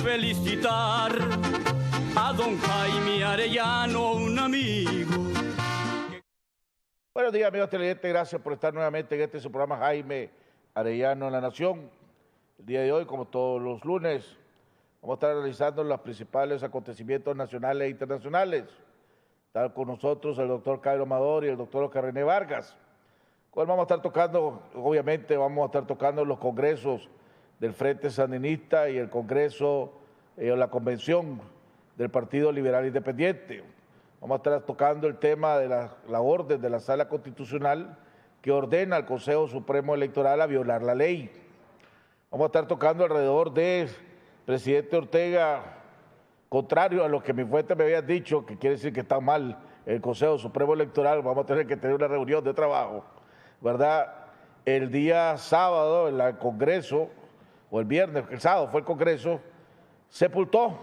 felicitar a don Jaime Arellano, un amigo. Buenos días, amigos televidentes, gracias por estar nuevamente en este su programa Jaime Arellano en la Nación. El día de hoy, como todos los lunes, vamos a estar analizando los principales acontecimientos nacionales e internacionales. Está con nosotros el doctor Cairo Amador y el doctor Oscar René Vargas. Cuál vamos a estar tocando, obviamente vamos a estar tocando los congresos del Frente Sandinista y el congreso o la convención del Partido Liberal Independiente. Vamos a estar tocando el tema de la orden de la Sala Constitucional que ordena al Consejo Supremo Electoral a violar la ley. Vamos a estar tocando alrededor de presidente Ortega, contrario a lo que mi fuente me había dicho, que quiere decir que está mal el Consejo Supremo Electoral. Vamos a tener que tener una reunión de trabajo, ¿verdad? El día sábado en el Congreso, o el viernes, el sábado fue el Congreso, sepultó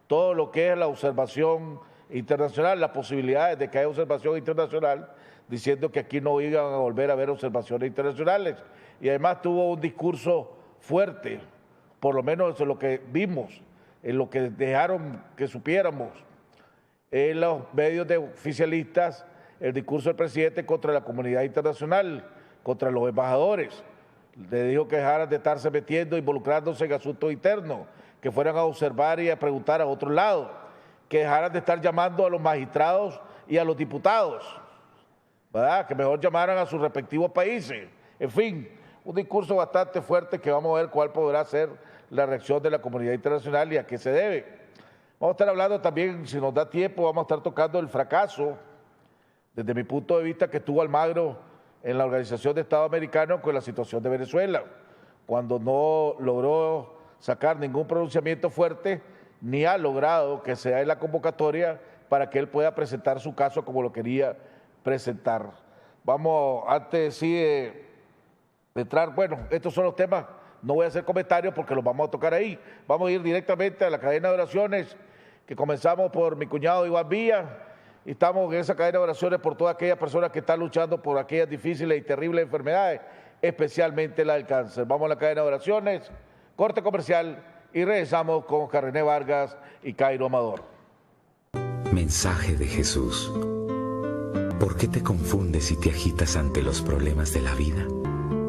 todo lo que es la observación internacional, las posibilidades de que haya observación internacional, diciendo que aquí no iban a volver a haber observaciones internacionales. Y además tuvo un discurso fuerte, por lo menos eso es lo que vimos, en lo que dejaron que supiéramos en los medios de oficialistas, el discurso del presidente contra la comunidad internacional, contra los embajadores. Le dijo que dejaran de estarse metiendo, involucrándose en asuntos internos, que fueran a observar y a preguntar a otro lado, que dejaran de estar llamando a los magistrados y a los diputados, ¿verdad? Que mejor llamaran a sus respectivos países. En fin, un discurso bastante fuerte que vamos a ver cuál podrá ser la reacción de la comunidad internacional y a qué se debe. Vamos a estar hablando también, si nos da tiempo, vamos a estar tocando el fracaso, desde mi punto de vista, que tuvo Almagro en la Organización de Estados Americanos con la situación de Venezuela, cuando no logró sacar ningún pronunciamiento fuerte, ni ha logrado que sea en la convocatoria para que él pueda presentar su caso como lo quería presentar. Vamos, antes sí de entrar, bueno, estos son los temas, no voy a hacer comentarios porque los vamos a tocar ahí. Vamos a ir directamente a la cadena de oraciones, que comenzamos por mi cuñado Iván Villa, y estamos en esa cadena de oraciones por todas aquellas personas que están luchando por aquellas difíciles y terribles enfermedades, especialmente la del cáncer. Vamos a la cadena de oraciones, corte comercial, y regresamos con Oscar René Vargas y Cairo Amador. Mensaje de Jesús. ¿Por qué te confundes y te agitas ante los problemas de la vida?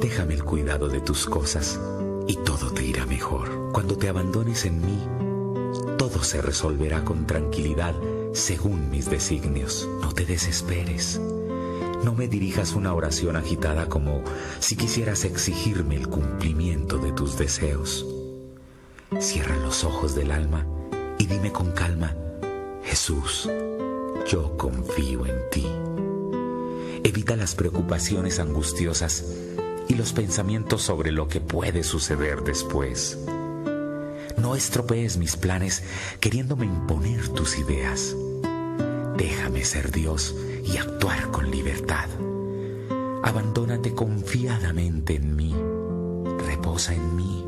Déjame el cuidado de tus cosas y todo te irá mejor. Cuando te abandones en mí, todo se resolverá con tranquilidad según mis designios. No te desesperes. No me dirijas una oración agitada como si quisieras exigirme el cumplimiento de tus deseos. Cierra los ojos del alma y dime con calma: Jesús, yo confío en ti. Evita las preocupaciones angustiosas y los pensamientos sobre lo que puede suceder después. No estropees mis planes queriéndome imponer tus ideas. Déjame ser Dios y actuar con libertad. Abandónate confiadamente en mí, reposa en mí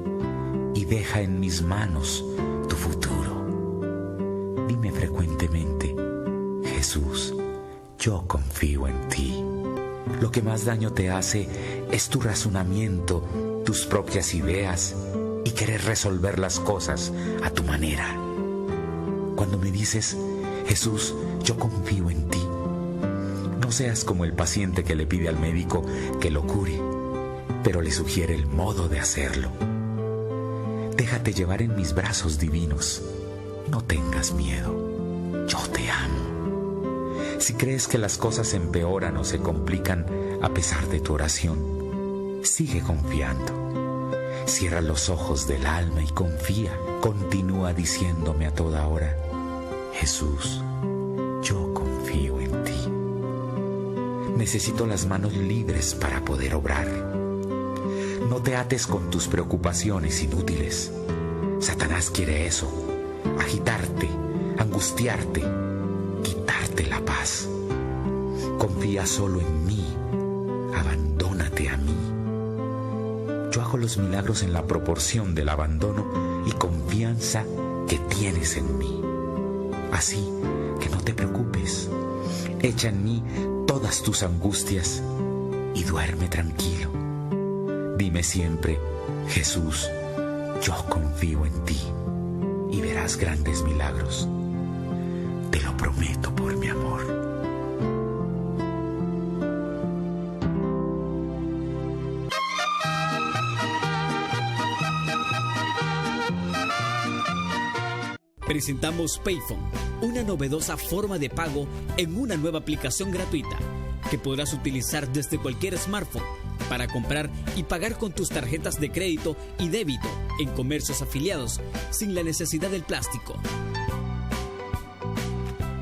y deja en mis manos tu futuro. Dime frecuentemente: Jesús, yo confío en ti. Lo que más daño te hace es tu razonamiento, tus propias ideas y querer resolver las cosas a tu manera. Cuando me dices: Jesús, yo confío en ti, no seas como el paciente que le pide al médico que lo cure, pero le sugiere el modo de hacerlo. Déjate llevar en mis brazos divinos. No tengas miedo. Yo te amo. Si crees que las cosas empeoran o se complican a pesar de tu oración, sigue confiando. Cierra los ojos del alma y confía. Continúa diciéndome a toda hora: Jesús, yo confío en ti. Necesito las manos libres para poder obrar. No te ates con tus preocupaciones inútiles. Satanás quiere eso: agitarte, angustiarte, quitarte la paz. Confía solo en mí, abandónate a mí. Yo hago los milagros en la proporción del abandono y confianza que tienes en mí. Así que no te preocupes, echa en mí todas tus angustias y duerme tranquilo. Dime siempre: Jesús, yo confío en ti. y verás grandes milagros. Te lo prometo por mi amor. Presentamos Payphone, una novedosa forma de pago en una nueva aplicación gratuita que podrás utilizar desde cualquier smartphone para comprar y pagar con tus tarjetas de crédito y débito en comercios afiliados sin la necesidad del plástico.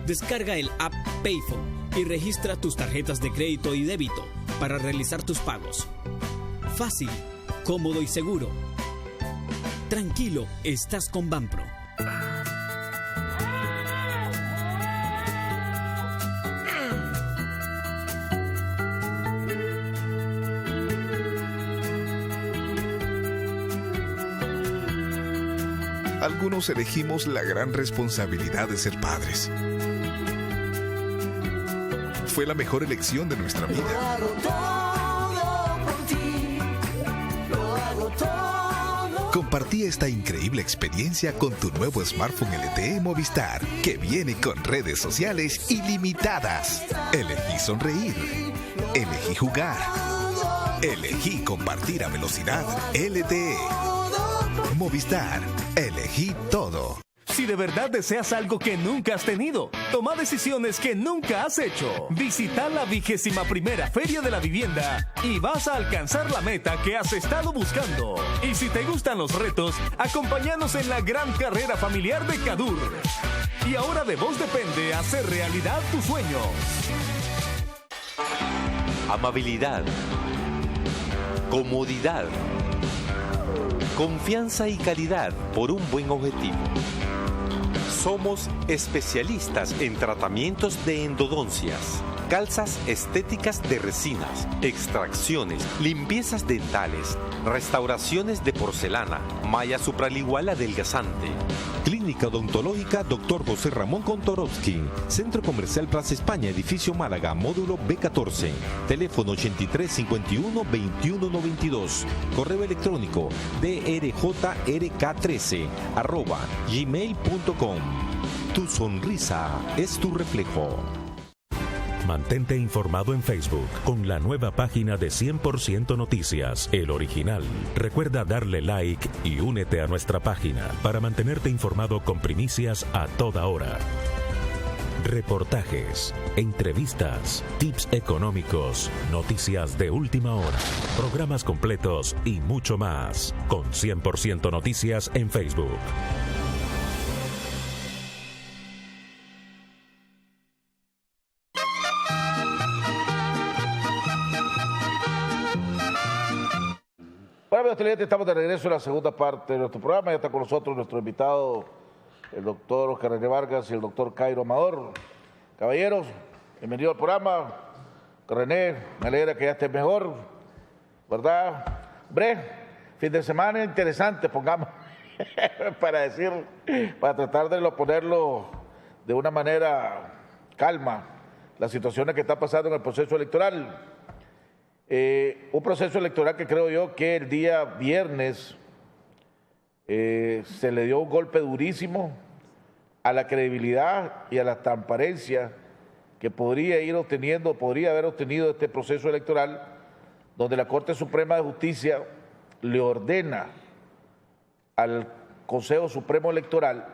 Descarga el app Payphone y registra tus tarjetas de crédito y débito para realizar tus pagos. Fácil, cómodo y seguro. Tranquilo, estás con Banpro. Algunos elegimos la gran responsabilidad de ser padres. Fue la mejor elección de nuestra vida. Lo hago todo por ti. Lo hago todo. Compartí esta increíble experiencia con tu nuevo smartphone LTE Movistar, que viene con redes sociales ilimitadas. Elegí sonreír. Elegí jugar. Elegí compartir a velocidad LTE. Movistar, elegí todo. Si de verdad deseas algo que nunca has tenido, toma decisiones que nunca has hecho. Visita la 21ª Feria de la Vivienda y vas a alcanzar la meta que has estado buscando. Y si te gustan los retos, acompáñanos en la gran carrera familiar de Cadur. Y ahora de vos depende hacer realidad tus sueños. Amabilidad, comodidad, confianza y calidad por un buen objetivo. Somos especialistas en tratamientos de endodoncias, calzas estéticas de resinas, extracciones, limpiezas dentales, restauraciones de porcelana, malla supraligual adelgazante. Clínica Odontológica Dr. José Ramón Kontorovsky, Centro Comercial Plaza España, Edificio Málaga, módulo B14, teléfono 8351-2192, correo electrónico drjrk13@gmail.com. Tu sonrisa es tu reflejo. Mantente informado en Facebook con la nueva página de 100% Noticias, El Original. Recuerda darle like y únete a nuestra página para mantenerte informado con primicias a toda hora. Reportajes, entrevistas, tips económicos, noticias de última hora, programas completos y mucho más. Con 100% Noticias en Facebook. Bueno, amigos televidentes, estamos de regreso en la segunda parte de nuestro programa. Ya está con nosotros nuestro invitado, el doctor Oscar René Vargas y el doctor Cairo Amador. Caballeros, bienvenido al programa. René, me alegra que ya estés mejor, ¿verdad? Fin de semana interesante, pongamos, para tratar de ponerlo de una manera calma, las situaciones que están pasando en el proceso electoral. Un proceso electoral que creo yo que el día viernes se le dio un golpe durísimo a la credibilidad y a la transparencia que podría haber obtenido este proceso electoral, donde la Corte Suprema de Justicia le ordena al Consejo Supremo Electoral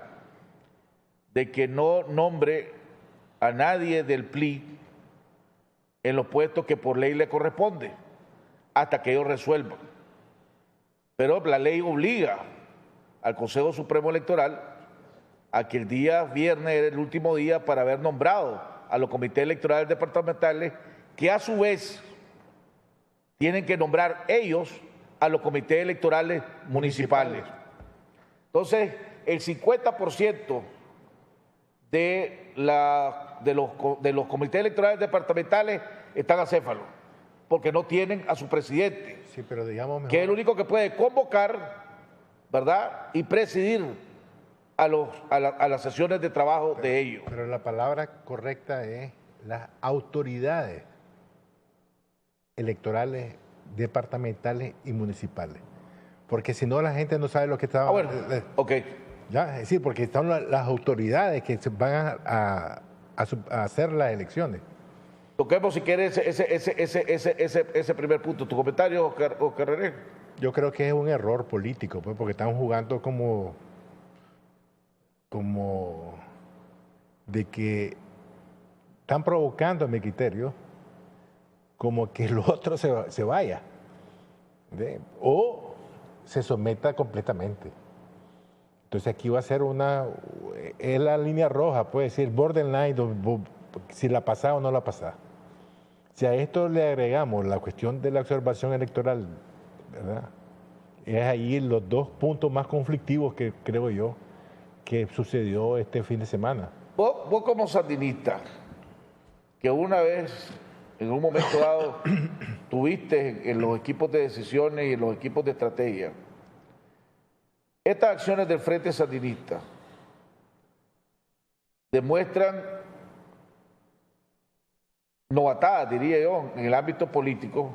de que no nombre a nadie del PLI en los puestos que por ley le corresponde, hasta que ellos resuelvan. Pero la ley obliga al Consejo Supremo Electoral a que el día viernes era el último día para haber nombrado a los comités electorales departamentales, que a su vez tienen que nombrar ellos a los comités electorales municipales. Entonces, el 50% de los comités electorales departamentales están acéfalos, porque no tienen a su presidente, sí, pero digamos mejor, que es el único que puede convocar, ¿verdad?, y presidir a las sesiones de trabajo de ellos. Pero la palabra correcta es las autoridades electorales departamentales y municipales, porque si no la gente no sabe lo que está... Bueno, ok. Ya, es decir, porque están las autoridades que van a hacer las elecciones. Toquemos si quieres ese primer punto. ¿Tu comentario, Oscar René? Yo creo que es un error político, pues, porque están jugando como de que están provocando, a mi criterio, como que el otro se vaya, o se someta completamente. Entonces aquí va a ser es la línea roja, puede decir borderline, si la pasa o no la pasa. Si a esto le agregamos la cuestión de la observación electoral, ¿verdad? Es ahí los dos puntos más conflictivos que creo yo que sucedió este fin de semana. Vos como sandinista, que una vez, en un momento dado, tuviste en los equipos de decisiones y en los equipos de estrategia, estas acciones del Frente Sandinista demuestran novatadas, diría yo, en el ámbito político,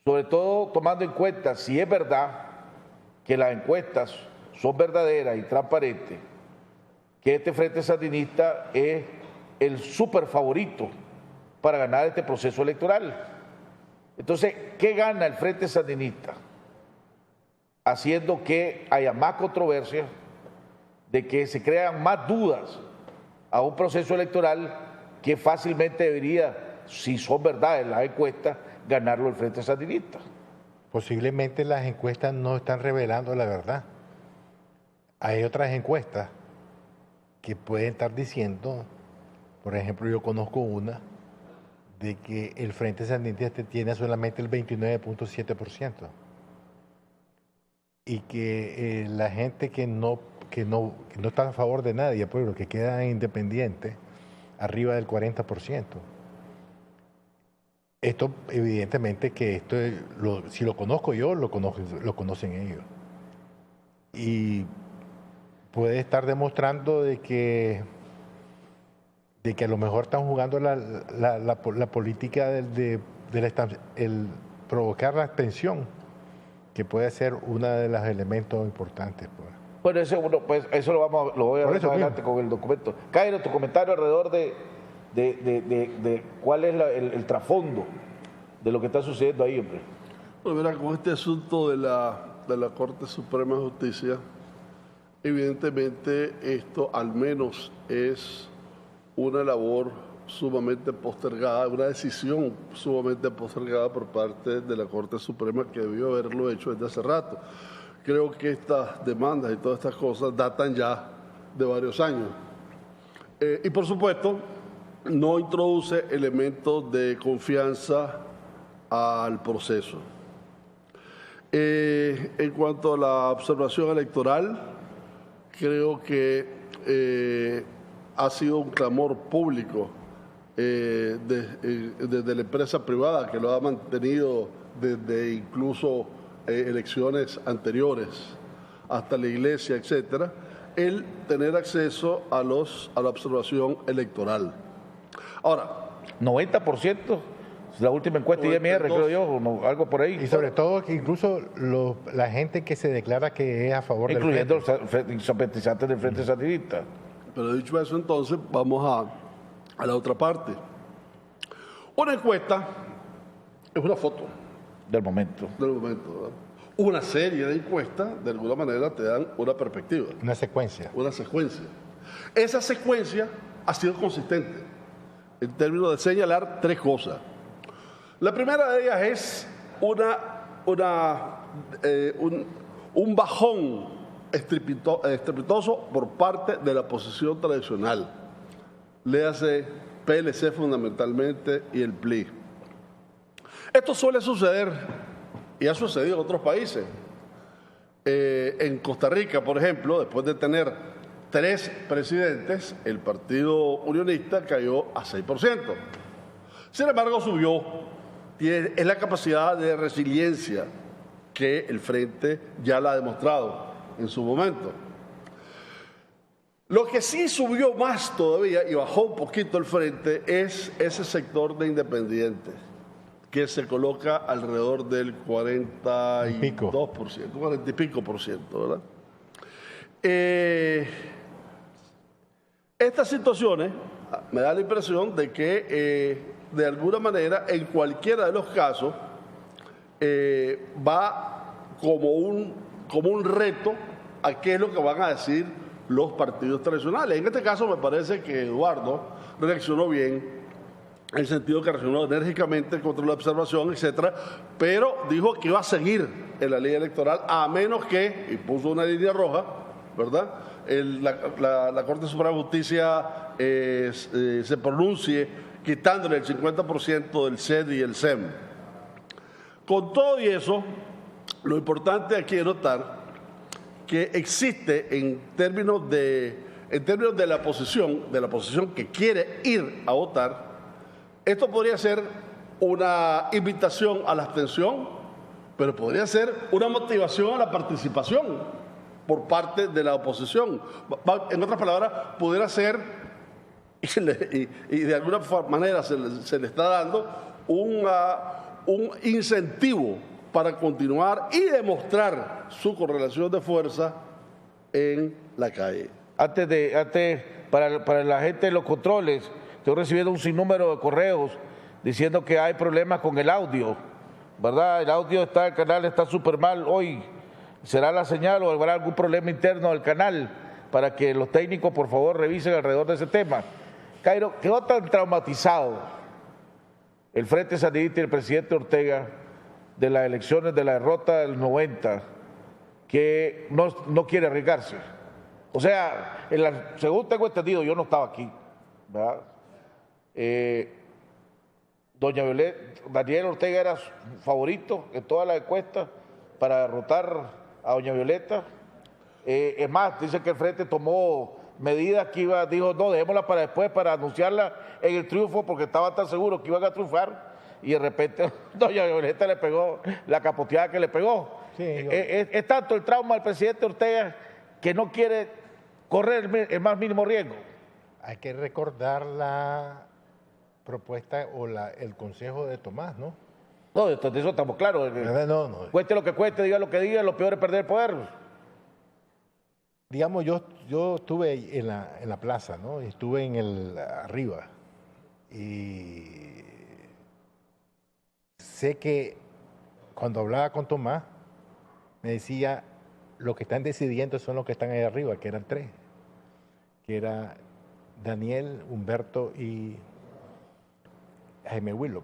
sobre todo tomando en cuenta si es verdad que las encuestas son verdaderas y transparentes, que este Frente Sandinista es el súper favorito para ganar este proceso electoral. Entonces, ¿qué gana el Frente Sandinista? Haciendo que haya más controversia, de que se crean más dudas a un proceso electoral que fácilmente debería, si son verdades las encuestas, ganarlo el Frente Sandinista. Posiblemente las encuestas no están revelando la verdad. Hay otras encuestas que pueden estar diciendo, por ejemplo, yo conozco una, de que el Frente Sandinista tiene solamente el 29.7%. Y que la gente que no está a favor de nadie, pues lo que queda independiente, arriba del 40%. Esto, evidentemente, que si lo conozco yo, lo conocen ellos. Y puede estar demostrando de que a lo mejor están jugando la política el provocar la abstención, que puede ser uno de los elementos importantes. Pues. Bueno, eso lo voy a ver más adelante con el documento. Cairo, tu comentario alrededor de cuál es el trasfondo de lo que está sucediendo ahí, hombre. Bueno, mira, con este asunto de la Corte Suprema de Justicia, evidentemente esto al menos es una labor sumamente postergada, una decisión sumamente postergada por parte de la Corte Suprema, que debió haberlo hecho desde hace rato. Creo que estas demandas y todas estas cosas datan ya de varios años. Y por supuesto, no introduce elementos de confianza al proceso. En cuanto a la observación electoral, creo que ha sido un clamor público desde la empresa privada, que lo ha mantenido desde incluso elecciones anteriores hasta la iglesia, etcétera, el tener acceso a la observación electoral. Ahora, 90%, la última encuesta IMR, creo yo, algo por ahí. Y sobre todo que incluso la gente que se declara que es a favor incluyendo los simpatizantes del Frente Sandinista. Pero dicho eso, entonces vamos a la otra parte. Una encuesta es una foto. Del momento. ¿Verdad? Una serie de encuestas, de alguna manera, te dan una perspectiva. Una secuencia. Una secuencia. Esa secuencia ha sido consistente en términos de señalar tres cosas. La primera de ellas es un bajón estrepitoso por parte de la oposición tradicional. Léase PLC fundamentalmente y el PLI. Esto suele suceder y ha sucedido en otros países. En Costa Rica, por ejemplo, después de tener 3 presidentes, el Partido Unionista cayó a 6%. Sin embargo, subió. Es la capacidad de resiliencia que el Frente ya la ha demostrado en su momento. Lo que sí subió más todavía y bajó un poquito el Frente es ese sector de independientes, que se coloca alrededor del 42%, 40 y pico por ciento, ¿verdad? Estas situaciones me da la impresión de que de alguna manera en cualquiera de los casos va como un reto a qué es lo que van a decir los partidos tradicionales. En este caso me parece que Eduardo reaccionó bien, en el sentido que reaccionó enérgicamente contra la observación, etcétera, pero dijo que iba a seguir en la ley electoral a menos que, y puso una línea roja, ¿verdad?, la Corte Suprema de Justicia se pronuncie quitándole el 50% del CED y el SEM. Con todo y eso, lo importante aquí es notar que existe en términos de la oposición que quiere ir a votar, esto podría ser una invitación a la abstención, pero podría ser una motivación a la participación por parte de la oposición. En otras palabras, pudiera ser, y de alguna manera se le está dando, un incentivo para continuar y demostrar su correlación de fuerza en la calle. Para la gente de los controles, estoy recibiendo un sinnúmero de correos diciendo que hay problemas con el audio, ¿verdad? El audio el canal está súper mal hoy. ¿Será la señal o habrá algún problema interno del canal? Para que los técnicos, por favor, revisen alrededor de ese tema. Cairo, quedó tan traumatizado el Frente Sandinista y el presidente Ortega de las elecciones, de la derrota del 90, que no quiere arriesgarse. O sea, según tengo entendido, yo no estaba aquí, ¿verdad? Doña Daniel Ortega era su favorito en todas las encuestas para derrotar a doña Violeta. Es más, dice que el Frente tomó medidas que dijo, no, dejémosla para después, para anunciarla en el triunfo, porque estaba tan seguro que iban a triunfar, y de repente doña Violeta le pegó la capoteada que le pegó. Sí, es tanto el trauma del presidente Ortega que no quiere correr el más mínimo riesgo. Hay que recordar la propuesta o el consejo de Tomás, ¿no? No, de eso estamos claros. No. Cueste lo que cueste, diga lo que diga, lo peor es perder el poder. Digamos, yo estuve en la plaza, ¿no? Estuve arriba. Y sé que cuando hablaba con Tomás, me decía, lo que están decidiendo son los que están ahí arriba, que eran 3. Que era Daniel, Humberto y Jaime Willow.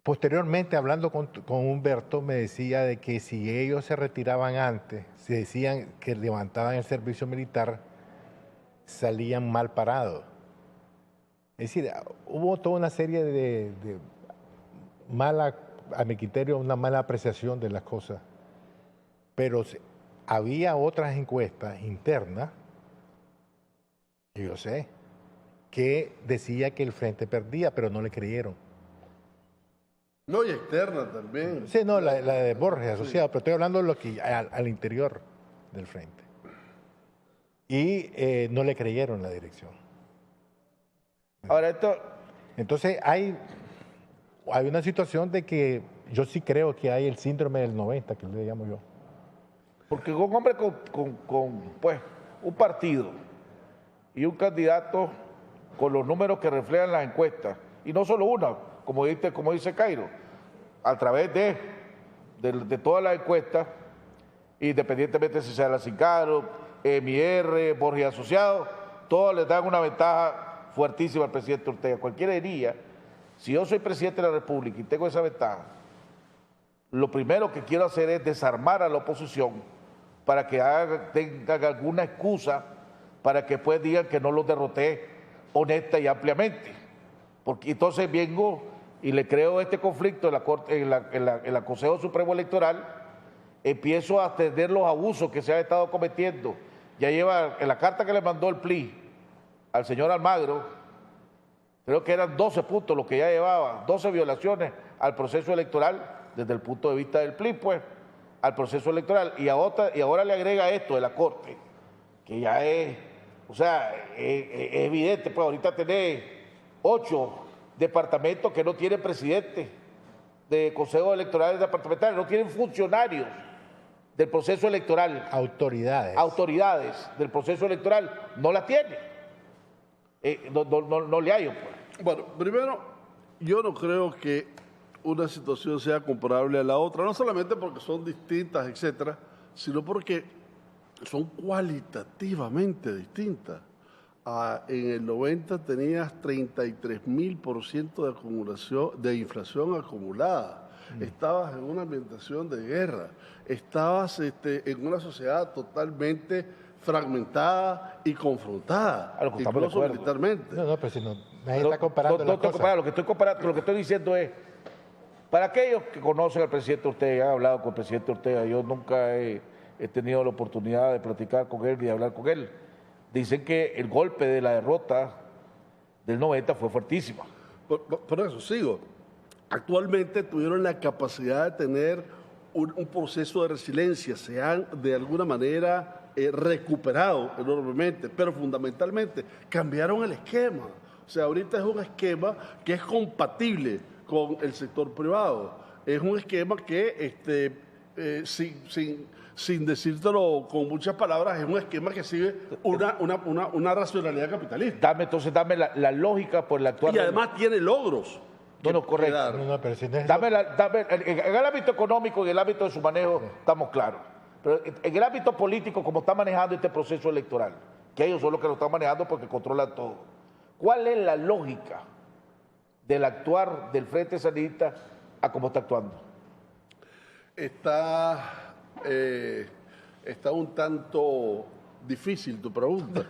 Posteriormente, hablando con Humberto, me decía de que si ellos se retiraban antes, si decían que levantaban el servicio militar, salían mal parados. Es decir, hubo toda una serie de a mi criterio, una mala apreciación de las cosas. Pero había otras encuestas internas, que yo sé, que decía que el Frente perdía, pero no le creyeron. No, y externa también. Sí, no, la de Borges asociado, pero estoy hablando de lo que al interior del Frente. Y no le creyeron la dirección. Ahora entonces hay una situación de que yo sí creo que hay el síndrome del 90, que le llamo yo. Porque un hombre con pues, un partido y un candidato con los números que reflejan las encuestas, y no solo una, como dice Cairo, a través de todas las encuestas, independientemente si sea la Cicaro, MIR, Borges Asociados, todos les dan una ventaja fuertísima al presidente Ortega. Cualquiera diría, si yo soy presidente de la República y tengo esa ventaja, lo primero que quiero hacer es desarmar a la oposición para que tengan alguna excusa para que después digan que no los derroté honesta y ampliamente. Porque entonces vengo y le creo este conflicto en el Consejo Supremo Electoral, empiezo a atender los abusos que se han estado cometiendo. Ya lleva, en la carta que le mandó el PLI al señor Almagro, creo que eran 12 puntos lo que ya llevaba, 12 violaciones al proceso electoral, desde el punto de vista del PLI, pues, al proceso electoral. Y ahora le agrega esto de la Corte, que ya es, o sea, es evidente, pues ahorita tenés 8 departamentos que no tienen presidente de consejos electorales departamentales, no tienen funcionarios del proceso electoral. Autoridades del proceso electoral, no la tiene. No le hallo. Pues. Bueno, primero, yo no creo que una situación sea comparable a la otra, no solamente porque son distintas, etcétera, sino porque son cualitativamente distintas. En el 90 tenías 33.000% de acumulación, de inflación acumulada. Estabas en una ambientación de guerra. Estabas en una sociedad totalmente fragmentada y confrontada, incluso militarmente. No, pero si no, nadie está comparando las cosas. Lo que estoy diciendo es, para aquellos que conocen al presidente Ortega, han hablado con el presidente Ortega, yo nunca he tenido la oportunidad de platicar con él ni de hablar con él. Dicen que el golpe de la derrota del 90 fue fuertísimo. Por eso sigo. Actualmente tuvieron la capacidad de tener un proceso de resiliencia, se han de alguna manera recuperado enormemente, pero fundamentalmente cambiaron el esquema. O sea, ahorita es un esquema que es compatible con el sector privado. Es un esquema que, sin decírtelo con muchas palabras, es un esquema que sigue una racionalidad capitalista. Dame la lógica por la actual. Y además tiene logros. Correcto. Pero si no es en el ámbito económico y en el ámbito de su manejo estamos claros. Pero en el ámbito político, como está manejando este proceso electoral, que ellos son los que lo están manejando porque controlan todo, ¿cuál es la lógica del actuar del Frente Sandinista a cómo está actuando? Está un tanto difícil tu pregunta.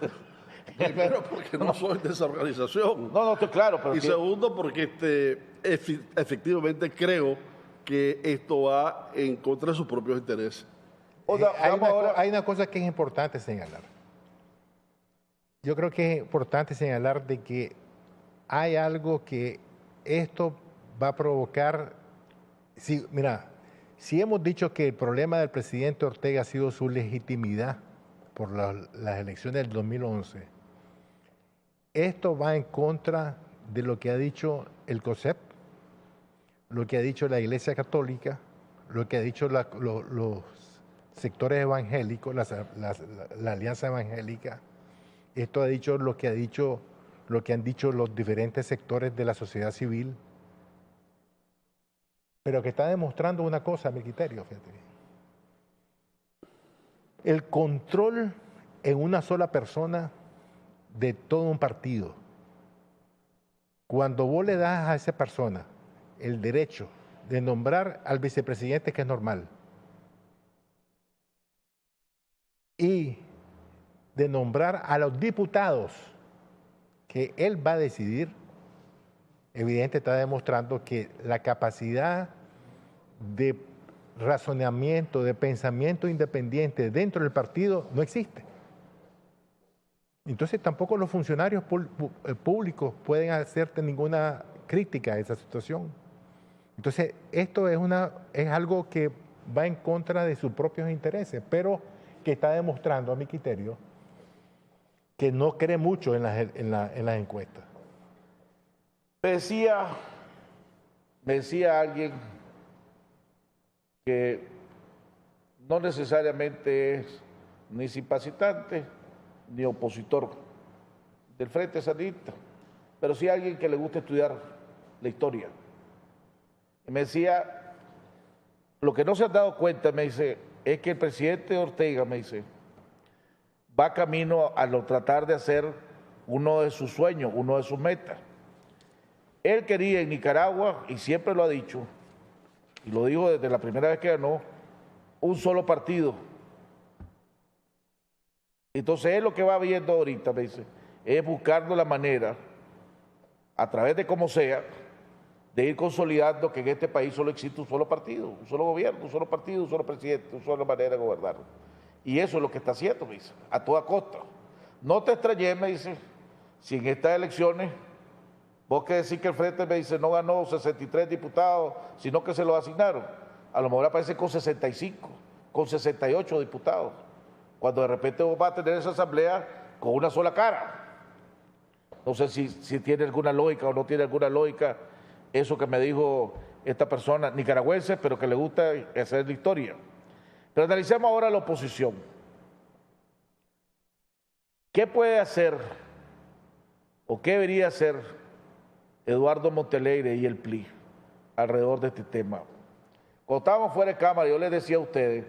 Primero, porque no soy de esa organización. No, estoy claro. Pero y segundo, porque efectivamente creo que esto va en contra de sus propios intereses. Hay una cosa que es importante señalar. Yo creo que es importante señalar de que hay algo que esto va a provocar. Si hemos dicho que el problema del presidente Ortega ha sido su legitimidad por las elecciones del 2011, esto va en contra de lo que ha dicho el COSEP, lo que ha dicho la Iglesia Católica, lo que ha dicho los sectores evangélicos, la Alianza Evangélica. Esto ha dicho lo que han dicho los diferentes sectores de la sociedad civil, pero que está demostrando una cosa a mi criterio, fíjate. El control en una sola persona de todo un partido. Cuando vos le das a esa persona el derecho de nombrar al vicepresidente, que es normal, y de nombrar a los diputados que él va a decidir, evidente está demostrando que la capacidad de razonamiento, de pensamiento independiente dentro del partido no existe. Entonces tampoco los funcionarios públicos pueden hacerte ninguna crítica a esa situación. Entonces esto es algo que va en contra de sus propios intereses, pero que está demostrando, a mi criterio, que no cree mucho en las encuestas. Me decía alguien que no necesariamente es ni simpatizante ni opositor del Frente Sandinista, pero sí alguien que le gusta estudiar la historia. Y me decía, lo que no se han dado cuenta, me dice, es que el presidente Ortega, me dice, va camino a tratar de hacer uno de sus sueños, uno de sus metas. Él quería en Nicaragua, y siempre lo ha dicho, y lo dijo desde la primera vez que ganó, un solo partido. Entonces él lo que va viendo ahorita, me dice, es buscando la manera, a través de como sea, de ir consolidando que en este país solo existe un solo partido, un solo gobierno, un solo partido, un solo presidente, una sola manera de gobernar. Y eso es lo que está haciendo, me dice, a toda costa. No te extrañes, me dice, si en estas elecciones, vos que decís que el Frente, me dice, no ganó 63 diputados, sino que se los asignaron, a lo mejor aparece con 65, con 68 diputados, cuando de repente vos vas a tener esa asamblea con una sola cara. No sé si tiene alguna lógica o no tiene alguna lógica eso que me dijo esta persona nicaragüense, pero que le gusta hacer la historia. Pero analicemos ahora la oposición. ¿Qué puede hacer o qué debería hacer Eduardo Montealegre y el PLI alrededor de este tema? Cuando estábamos fuera de cámara, yo les decía a ustedes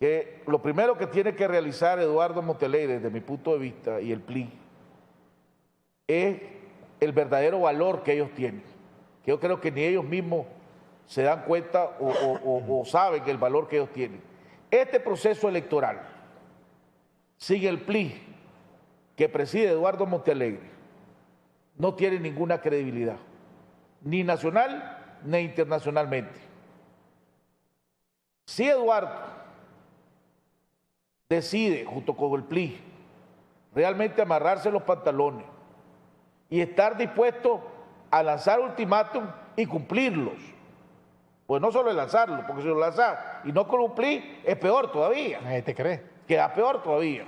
que lo primero que tiene que realizar Eduardo Montealegre, desde mi punto de vista, y el PLI, es el verdadero valor que ellos tienen. Que yo creo que ni ellos mismos se dan cuenta o saben el valor que ellos tienen. Este proceso electoral, sin el PLI que preside Eduardo Montealegre, no tiene ninguna credibilidad, ni nacional ni internacionalmente. Si Eduardo decide, junto con el PLI, realmente amarrarse los pantalones y estar dispuesto a lanzar ultimátum y cumplirlos, pues no solo es lanzarlo, porque si lo lanza y no cumplir, es peor todavía. Nadie te cree. Queda peor todavía.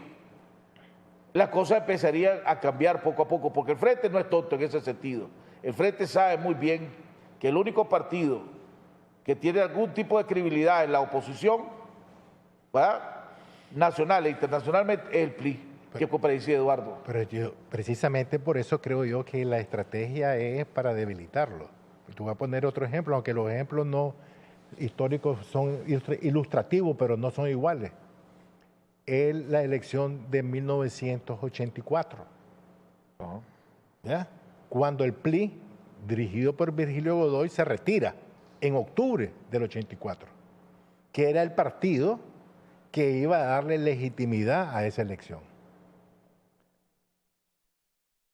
Las cosas empezarían a cambiar poco a poco, porque el Frente no es tonto en ese sentido. El Frente sabe muy bien que el único partido que tiene algún tipo de credibilidad en la oposición, ¿verdad?, nacional e internacionalmente, es el PLI, que preside Eduardo. Pero precisamente por eso creo yo que la estrategia es para debilitarlo. Te voy a poner otro ejemplo, aunque los ejemplos no históricos son ilustrativos, pero no son iguales. Es la elección de 1984. ¿Ya? Cuando el PLI, dirigido por Virgilio Godoy, se retira en octubre del 84, que era el partido que iba a darle legitimidad a esa elección.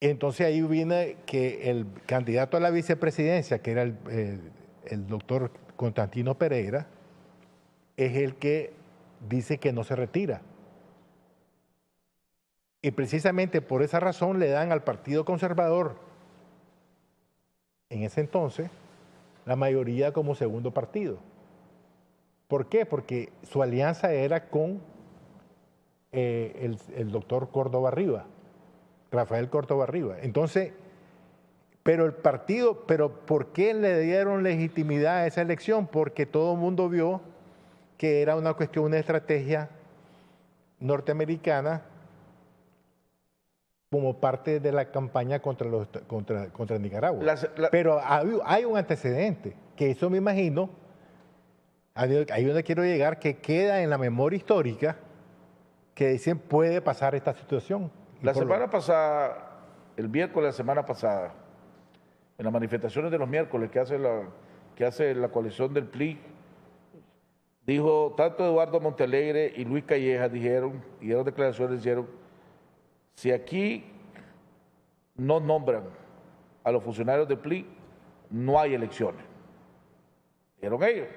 Entonces ahí viene que el candidato a la vicepresidencia, que era el doctor Constantino Pereira, es el que dice que no se retira. Y precisamente por esa razón le dan al Partido Conservador, en ese entonces, la mayoría como segundo partido. ¿Por qué? Porque su alianza era con el doctor Córdoba Rivas, Rafael Córdoba Rivas. Entonces, pero ¿por qué le dieron legitimidad a esa elección? Porque todo el mundo vio que era una cuestión, una estrategia norteamericana como parte de la campaña contra Nicaragua. Pero hay un antecedente, que eso me imagino, ahí donde quiero llegar, que queda en la memoria histórica, que dicen puede pasar esta situación. La semana pasada, el miércoles de la semana pasada, en las manifestaciones de los miércoles que hace la coalición del PLI, dijo, tanto Eduardo Montealegre y Luis Calleja dieron declaraciones, si aquí no nombran a los funcionarios del PLI, no hay elecciones. Dijeron ellos,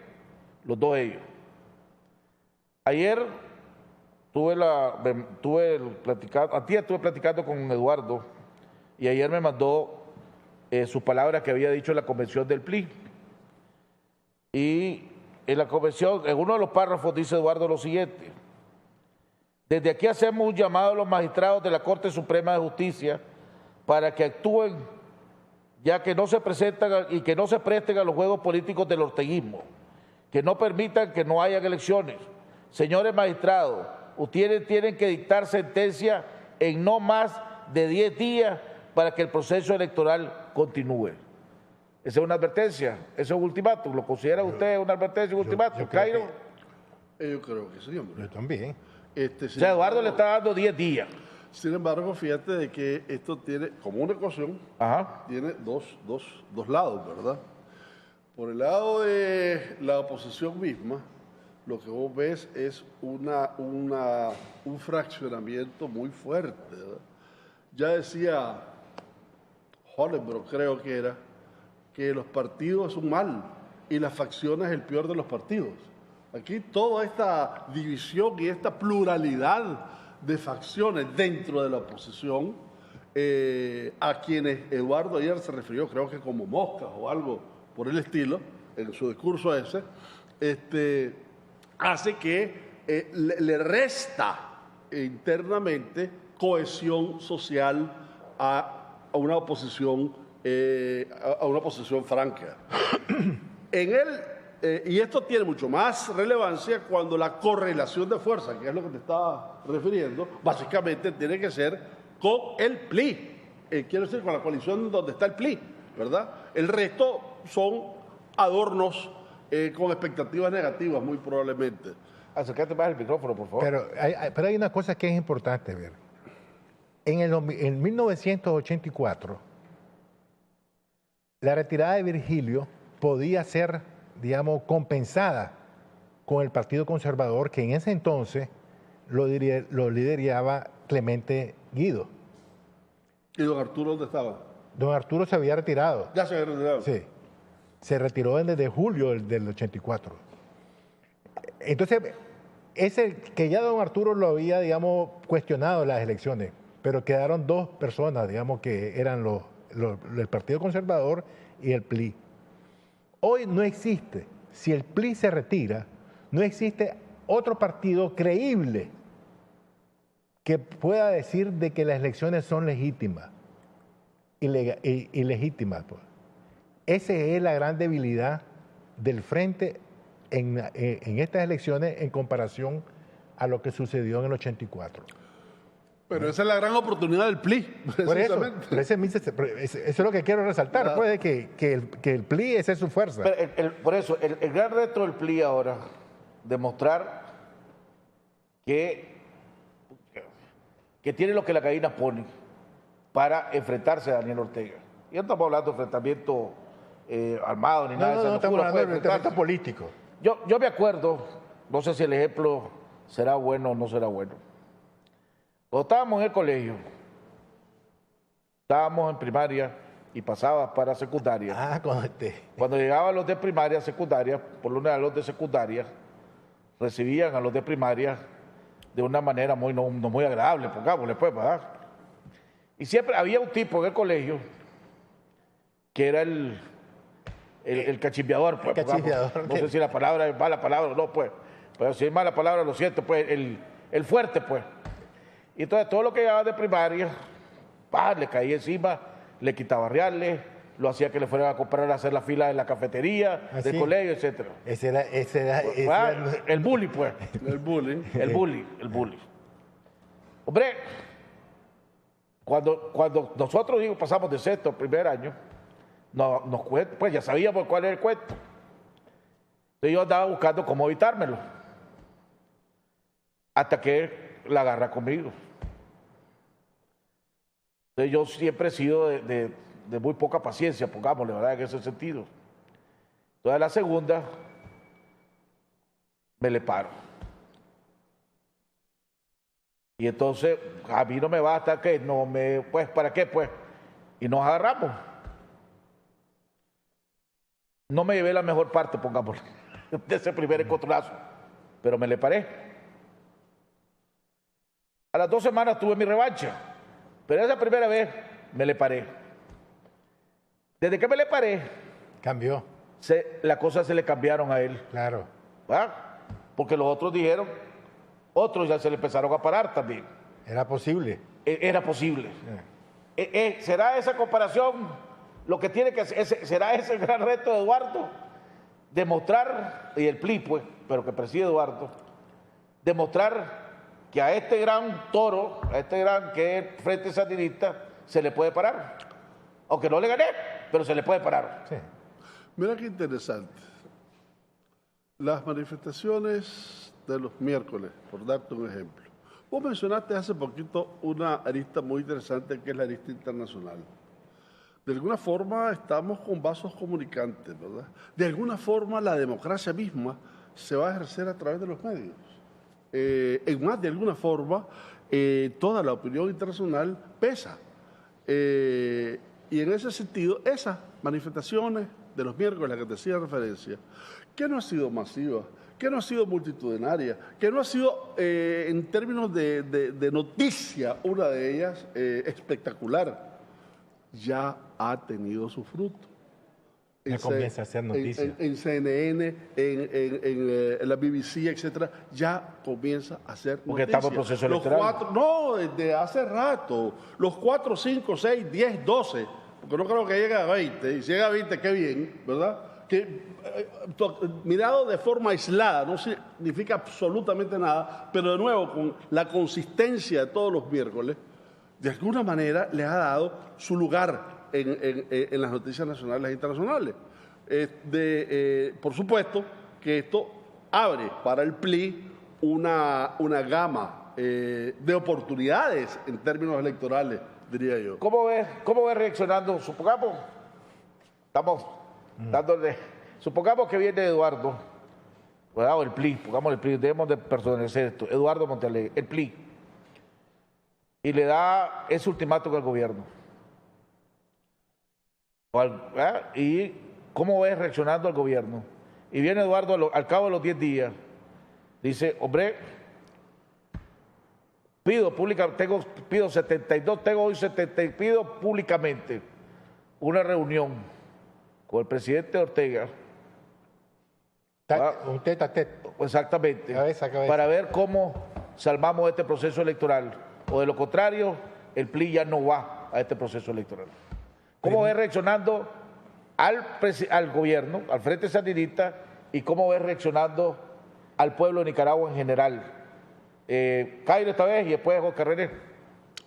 los dos ellos. Ayer estuve platicando con Eduardo y ayer me mandó sus palabras que había dicho en la convención del PLI. Y en la convención, en uno de los párrafos dice Eduardo lo siguiente: desde aquí hacemos un llamado a los magistrados de la Corte Suprema de Justicia para que actúen, ya que no se presentan y que no se presten a los juegos políticos del orteguismo, que no permitan que no hayan elecciones. Señores magistrados, ustedes tienen que dictar sentencia en no más de 10 días para que el proceso electoral continúe. Esa es una advertencia, eso es un ultimátum. ¿Lo considera usted una advertencia, un ultimátum, Cairo? Yo creo que sí, hombre. Yo también. O sea, Eduardo le está dando 10 días. Sin embargo, fíjate de que esto tiene, como una ecuación, tiene dos lados, ¿verdad? Por el lado de la oposición misma, lo que vos ves es un fraccionamiento muy fuerte, ¿verdad? Ya decía Hollenbrock, creo que era, que los partidos son mal y las facciones el peor de los partidos. Aquí toda esta división y esta pluralidad de facciones dentro de la oposición, a quienes Eduardo ayer se refirió, creo que como moscas o algo por el estilo, en su discurso ese, hace que le resta internamente cohesión social a una oposición franca. En él y esto tiene mucho más relevancia cuando la correlación de fuerza, que es lo que te estaba refiriendo, básicamente tiene que ser con el PLI. Quiero decir, con la coalición donde está el PLI, ¿verdad? El resto son adornos con expectativas negativas, muy probablemente. Acércate más al micrófono, por favor. Pero hay una cosa que es importante ver. En 1984, la retirada de Virgilio podía ser, digamos, compensada con el Partido Conservador, que en ese entonces lo lideraba Clemente Guido. ¿Y don Arturo dónde estaba? Don Arturo se había retirado. ¿Ya se había retirado? Sí. Se retiró desde julio del 84. Entonces, ese que ya don Arturo lo había, digamos, cuestionado en las elecciones, pero quedaron dos personas, digamos, que eran el Partido Conservador y el PLI. Hoy no existe, si el PLI se retira, no existe otro partido creíble que pueda decir de que las elecciones son legítimas y legítimas. Pues. Esa es la gran debilidad del Frente en estas elecciones en comparación a lo que sucedió en el 84. Pero esa es la gran oportunidad del PLI, precisamente. Eso es lo que quiero resaltar, pues, que el PLI, esa es su fuerza. Pero por eso, el gran reto del PLI ahora, demostrar que tiene lo que la gallina pone para enfrentarse a Daniel Ortega. Y no estamos hablando de enfrentamiento armado ni nada de esa No, estamos locura, hablando de pues, enfrentamiento político. Yo me acuerdo, no sé si el ejemplo será bueno o no será bueno. Cuando estábamos en el colegio, estábamos en primaria y pasabas para secundaria. Cuando llegaban los de primaria, secundaria, por lo menos los de secundaria, recibían a los de primaria de una manera muy, no muy agradable, pongámosle pues, ¿verdad? Y siempre había un tipo en el colegio que era el cachimbeador, pues. No sé si la palabra es mala palabra o no, pues. Pero si es mala palabra, lo siento, pues, el fuerte, pues. Y entonces todo lo que llegaba de primaria, le caía encima, le quitaba reales, lo hacía que le fueran a comprar a hacer la fila en la cafetería, del colegio, etc. Ese era el bully, pues. El bullying. El bully. Hombre, cuando nosotros pasamos de sexto al primer año, pues ya sabíamos cuál era el cuento. Entonces yo andaba buscando cómo evitármelo. Hasta que la agarra conmigo. Entonces yo siempre he sido de muy poca paciencia, pongámosle, ¿verdad? En ese sentido. Entonces la segunda, me le paro. Y entonces a mí no me basta que no me, pues, ¿para qué? Pues, y nos agarramos. No me llevé la mejor parte, pongámosle, de ese primer encontronazo, pero me le paré. A las 2 semanas tuve mi revancha, pero esa primera vez me le paré. Desde que me le paré, cambió. Las cosas se le cambiaron a él. Claro. ¿Verdad? Porque los otros dijeron, otros ya se le empezaron a parar también. Era posible. Era posible. ¿Será esa comparación lo que tiene que hacer? ¿Será ese el gran reto de Eduardo? Demostrar, y el PLI, pues, pero que preside Eduardo, demostrar que a este gran toro, a este gran que es Frente Sandinista, se le puede parar. Aunque no le gané, pero se le puede parar. Sí. Mira qué interesante. Las manifestaciones de los miércoles, por darte un ejemplo. Vos mencionaste hace poquito una arista muy interesante que es la arista internacional. De alguna forma estamos con vasos comunicantes, ¿verdad? De alguna forma la democracia misma se va a ejercer a través de los medios. En más de alguna forma, toda la opinión internacional pesa. Y en ese sentido, esas manifestaciones de los miércoles a las que te hacía referencia, que no ha sido masiva, que no ha sido multitudinaria, que no ha sido, en términos de noticia, una de ellas espectacular, ya ha tenido su fruto. Ya comienza a hacer noticias. En CNN, en la BBC, etcétera, ya comienza a hacer noticias. Porque estamos en proceso electoral. No, desde hace rato. Los 4, 5, 6, 10, 12, porque no creo que llegue a 20, y si llega a 20, qué bien, ¿verdad? mirado de forma aislada, no significa absolutamente nada, pero de nuevo, con la consistencia de todos los miércoles, de alguna manera le ha dado su lugar en las noticias nacionales e internacionales. Por supuesto que esto abre para el PLI una gama de oportunidades en términos electorales, diría yo. ¿Cómo ves reaccionando? Supongamos, estamos dándole, supongamos que viene Eduardo, ¿verdad? O el PLI, pongamos el PLI, debemos de personalizar esto, Eduardo Montalegre, el PLI, y le da ese ultimátum al gobierno. ¿Y cómo ves reaccionando al gobierno? Y viene Eduardo al cabo de los 10 días, dice, hombre, pido públicamente una reunión con el presidente Ortega. Un tete a tete. Exactamente. Cabeza a cabeza. Para ver cómo salvamos este proceso electoral. O de lo contrario, el PLI ya no va a este proceso electoral. ¿Cómo ves reaccionando al gobierno, al Frente Sandinista, y cómo ves reaccionando al pueblo de Nicaragua en general? Cairo esta vez y después Jorge René.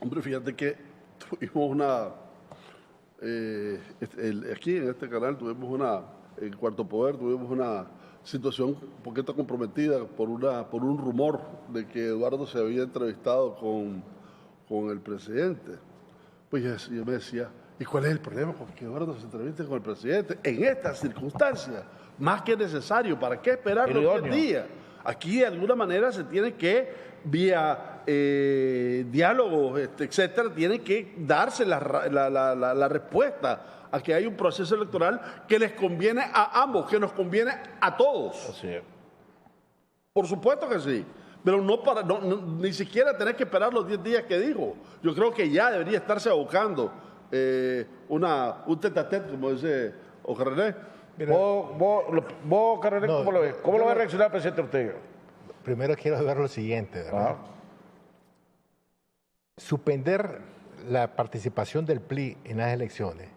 Hombre, fíjate que tuvimos una... aquí en este canal en Cuarto Poder tuvimos una situación un poquito comprometida por un rumor de que Eduardo se había entrevistado con el presidente. Pues yo me decía, ¿y cuál es el problema con que Eduardo se entreviste con el presidente en estas circunstancias? Más que necesario, ¿para qué esperar los 10 días? Aquí de alguna manera se tiene que, vía diálogos, etcétera, tiene que darse la respuesta a que hay un proceso electoral que les conviene a ambos, que nos conviene a todos. Así es. Por supuesto que sí, pero ni siquiera tener que esperar los 10 días que dijo. Yo creo que ya debería estarse abocando un tete a tete, como dice Ojarrené. ¿Vos, Carrené, cómo lo ves? ¿Cómo lo va a reaccionar el presidente Ortega? Primero quiero ver lo siguiente, ¿verdad? Suspender la participación del PLI en las elecciones,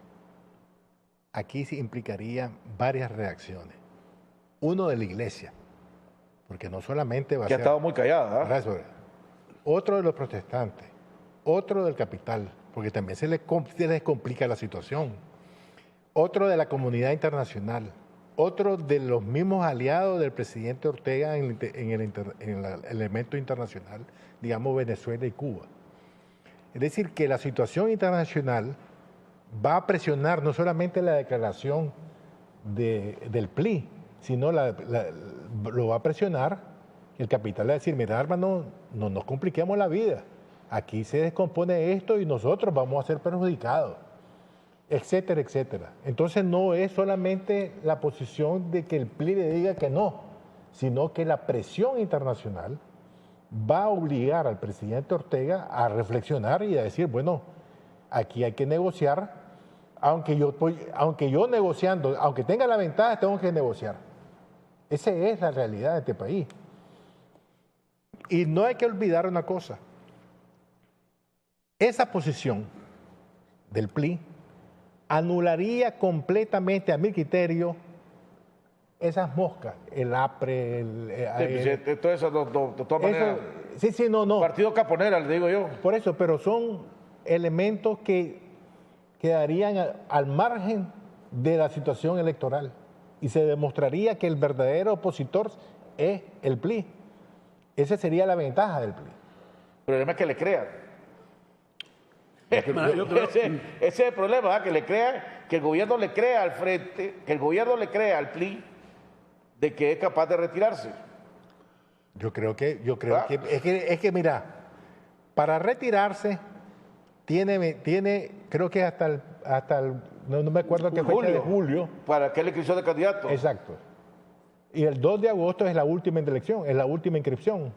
aquí sí implicaría varias reacciones. Uno de la iglesia, porque no solamente va a ser... Que ha estado muy callada. Otro de los protestantes, otro del capital, porque también se les complica la situación. Otro de la comunidad internacional, otro de los mismos aliados del presidente Ortega en el elemento internacional, digamos Venezuela y Cuba. Es decir, que la situación internacional va a presionar no solamente la declaración del PLI, sino lo va a presionar el capital, va a decir, mira, hermano, no nos compliquemos la vida, aquí se descompone esto y nosotros vamos a ser perjudicados, etcétera, etcétera. Entonces no es solamente la posición de que el PLI le diga que no, sino que la presión internacional va a obligar al presidente Ortega a reflexionar y a decir, bueno, aquí hay que negociar, aunque yo negociando, aunque tenga la ventaja, tengo que negociar. Esa es la realidad de este país. Y no hay que olvidar una cosa. Esa posición del PLI anularía completamente, a mi criterio, esas moscas, el APRE, todo eso, de todas maneras. Sí, no. Partido Caponera, le digo yo. Por eso, pero son elementos que quedarían al margen de la situación electoral y se demostraría que el verdadero opositor es el PLI. Esa sería la ventaja del PLI. El problema es que le crean. Ese es el problema, ¿verdad? Que le crean, que el gobierno le crea al frente, que el gobierno le crea al PLI de que es capaz de retirarse. Yo creo que es que mira, para retirarse tiene creo que hasta el no me acuerdo qué fecha de julio. Para que la inscripción de candidato. Exacto. Y el 2 de agosto es la última elección, es la última inscripción.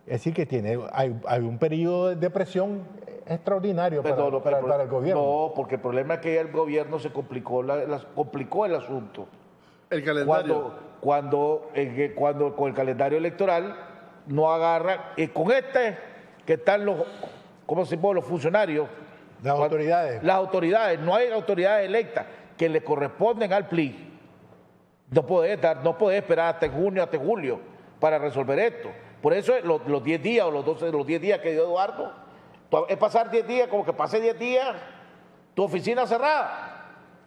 Es decir, que hay un periodo de presión extraordinario para el gobierno. No, porque el problema es que ya el gobierno se complicó el asunto. El calendario. Cuando con el calendario electoral no agarra, y con que están los funcionarios. Las autoridades. Las autoridades, no hay autoridades electas que le corresponden al PLI. No podés esperar hasta junio, hasta julio para resolver esto. Por eso los 10 días o los 10 días que dio Eduardo, es pasar 10 días, como que pase 10 días, tu oficina cerrada.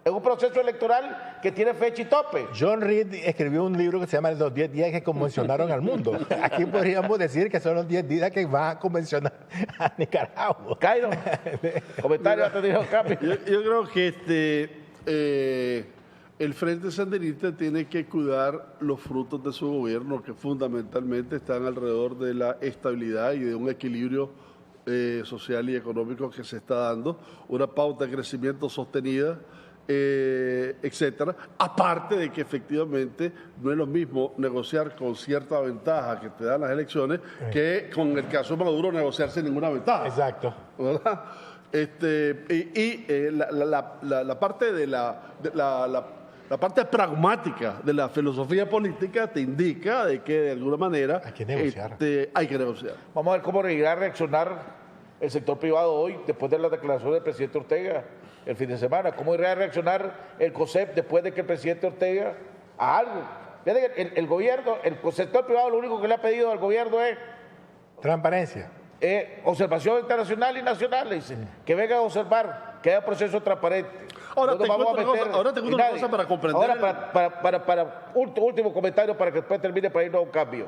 Es un proceso electoral que tiene fecha y tope. John Reed escribió un libro que se llama Los 10 días que convencionaron al mundo. Aquí podríamos decir que son los 10 días que van a convencionar a Nicaragua. Cairo, comentario antes de ir al cambio. Yo creo que el Frente Sandinista tiene que cuidar los frutos de su gobierno, que fundamentalmente están alrededor de la estabilidad y de un equilibrio social y económico que se está dando, una pauta de crecimiento sostenida, etcétera. Aparte de que efectivamente no es lo mismo negociar con cierta ventaja que te dan las elecciones que con el caso de Maduro negociar sin ninguna ventaja. Exacto. ¿Verdad? La parte de la parte pragmática de la filosofía política te indica de que de alguna manera hay que negociar. Hay que negociar. Vamos a ver cómo irá a reaccionar el sector privado hoy, después de la declaración del presidente Ortega el fin de semana. ¿Cómo irá a reaccionar el COSEP después de que el presidente Ortega a algo? Fíjate que el gobierno, el sector privado lo único que le ha pedido al gobierno es transparencia. Observación internacional y nacional, le dice, que venga a observar, que haya proceso transparente. Ahora te cuento una cosa para comprender. Ahora, para último comentario para que después termine para irnos a un cambio.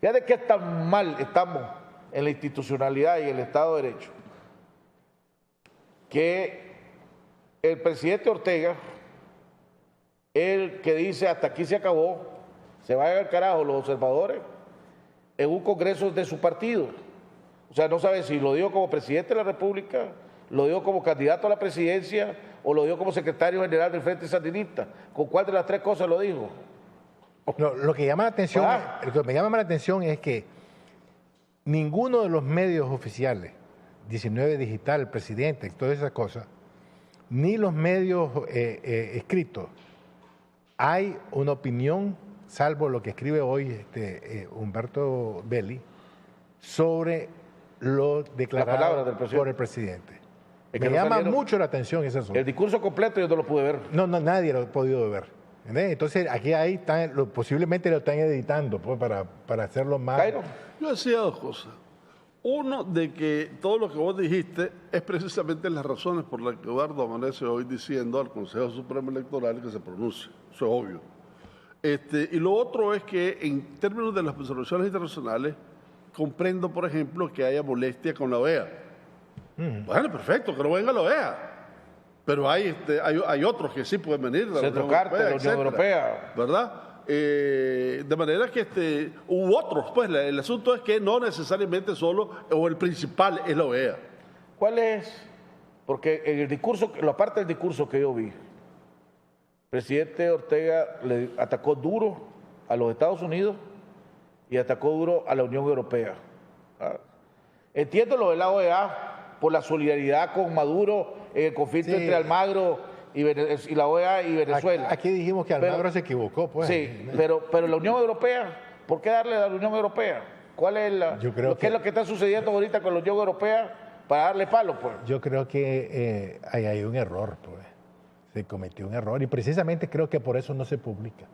Fíjate que tan mal estamos en la institucionalidad y el Estado de Derecho, que el presidente Ortega, el que dice hasta aquí se acabó, se vayan al carajo los observadores, en un congreso de su partido. O sea, no sabe si lo dijo como presidente de la República, lo dijo como candidato a la presidencia o lo dijo como secretario general del Frente Sandinista. ¿Con cuál de las tres cosas lo dijo? No, lo que llama la atención, lo que me llama la atención es que ninguno de los medios oficiales, 19 Digital, el presidente, todas esas cosas, ni los medios escritos, hay una opinión, salvo lo que escribe hoy Humberto Belli, sobre lo declarado por el presidente. Me llama mucho la atención ese asunto. El discurso completo yo no lo pude ver. No, nadie lo ha podido ver. ¿Entendés? Entonces, aquí posiblemente lo están editando pues, para hacerlo más... Cairo. Yo decía dos cosas. Uno, de que todo lo que vos dijiste es precisamente las razones por las que Eduardo amanece hoy diciendo al Consejo Supremo Electoral que se pronuncie. Eso es obvio. Y lo otro es que en términos de las resoluciones internacionales, comprendo, por ejemplo, que haya molestia con la OEA. Bueno, perfecto, que no venga la OEA. Pero hay otros que sí pueden venir. Centrocarte, la Unión Europea. ¿Verdad? De manera que otros, pues el asunto es que no necesariamente solo, o el principal es la OEA. ¿Cuál es? Porque en el discurso, la parte del discurso que yo vi, el presidente Ortega le atacó duro a los Estados Unidos y atacó duro a la Unión Europea. Entiendo lo de la OEA por la solidaridad con Maduro en el conflicto entre Almagro y la OEA y Venezuela. Aquí dijimos que Almagro se equivocó, pues. Sí, pero la Unión Europea, ¿por qué darle a la Unión Europea? ¿Cuál es qué es lo que está sucediendo ahorita con la Unión Europea para darle palo, pues? Yo creo que hay un error, pues. Se cometió un error y precisamente creo que por eso no se publica.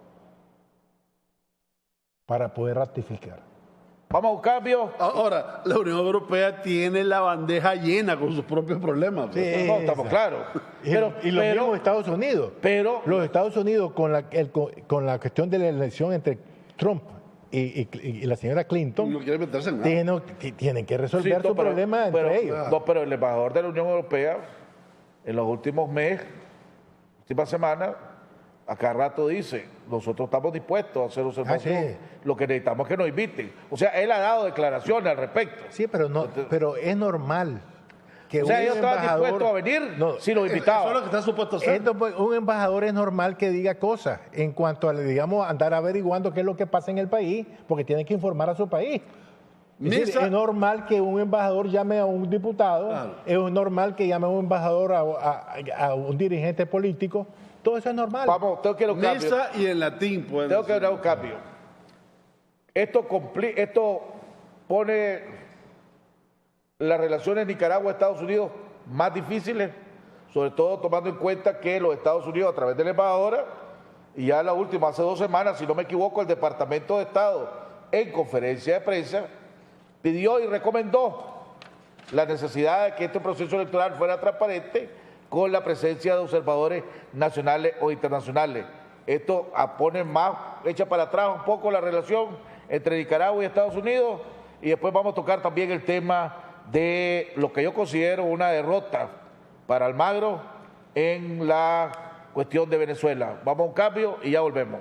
Para poder ratificar. Vamos a un cambio. Ahora, la Unión Europea tiene la bandeja llena con sus propios problemas. Sí, no, estamos claros. Y lo mismo Estados Unidos. Pero los Estados Unidos con la cuestión de la elección entre Trump y la señora Clinton no quieren meterse en nada. Tienen que resolver su problema entre ellos. No, pero el embajador de la Unión Europea en los últimos meses, últimas semanas, a cada rato dice, nosotros estamos dispuestos a hacer observación, lo que necesitamos es que nos inviten. O sea, él ha dado declaraciones al respecto. Sí, pero es normal que ellos estaban dispuestos a venir si los invitaban. Eso es lo que está supuesto a hacer. Un embajador es normal que diga cosas en cuanto a, digamos, andar averiguando qué es lo que pasa en el país, porque tiene que informar a su país. Es normal que un embajador llame a un diputado, es normal que llame a un embajador a un dirigente político. Todo eso es normal. Vamos, tengo que ir a un cambio. Misa y en latín pueden Tengo que ir a un cambio. Esto pone las relaciones Nicaragua-Estados Unidos más difíciles, sobre todo tomando en cuenta que los Estados Unidos, a través de la embajadora, Y ya la última, hace 2 semanas, si no me equivoco, el Departamento de Estado, en conferencia de prensa, pidió y recomendó la necesidad de que este proceso electoral fuera transparente con la presencia de observadores nacionales o internacionales. Esto pone más, echa para atrás un poco la relación entre Nicaragua y Estados Unidos, y después vamos a tocar también el tema de lo que yo considero una derrota para Almagro en la cuestión de Venezuela. Vamos a un cambio y ya volvemos.